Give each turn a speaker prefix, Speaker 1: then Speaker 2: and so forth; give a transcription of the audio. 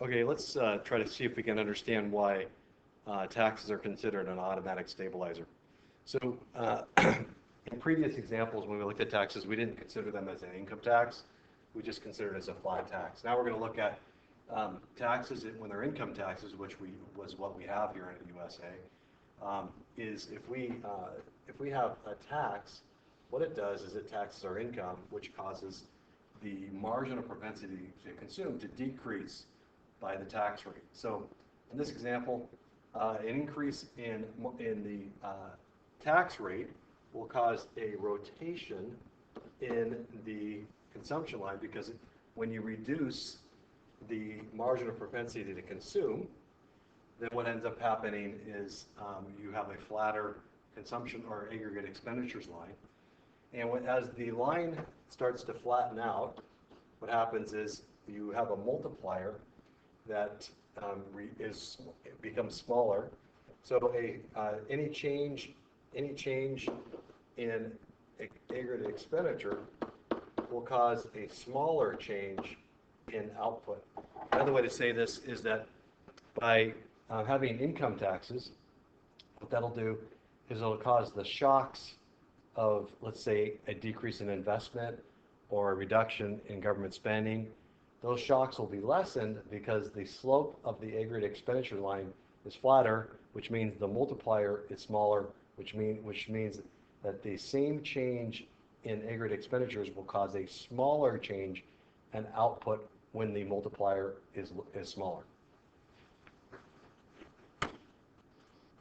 Speaker 1: Okay, let's try to see if we can understand why taxes are considered an automatic stabilizer. So in previous examples, when we looked at taxes, we didn't consider them as an income tax. We just considered it as a flat tax. Now we're going to look at taxes when they're income taxes, which was what we have here in the USA. Is if we have a tax, what it does is it taxes our income, which causes the margin of propensity to consume to decrease by the tax rate. So in this example, an increase in the tax rate will cause a rotation in the consumption line, because when you reduce the margin of propensity to consume, then what ends up happening is you have a flatter consumption or aggregate expenditures line. And as the line starts to flatten out, what happens is you have a multiplier that becomes smaller. So any change in aggregate expenditure will cause a smaller change in output. Another way to say this is that by having income taxes, what that'll do is it'll cause the shocks of, let's say, a decrease in investment or a reduction in government spending. Those shocks will be lessened because the slope of the aggregate expenditure line is flatter, which means the multiplier is smaller, which means that the same change in aggregate expenditures will cause a smaller change in output when the multiplier is smaller.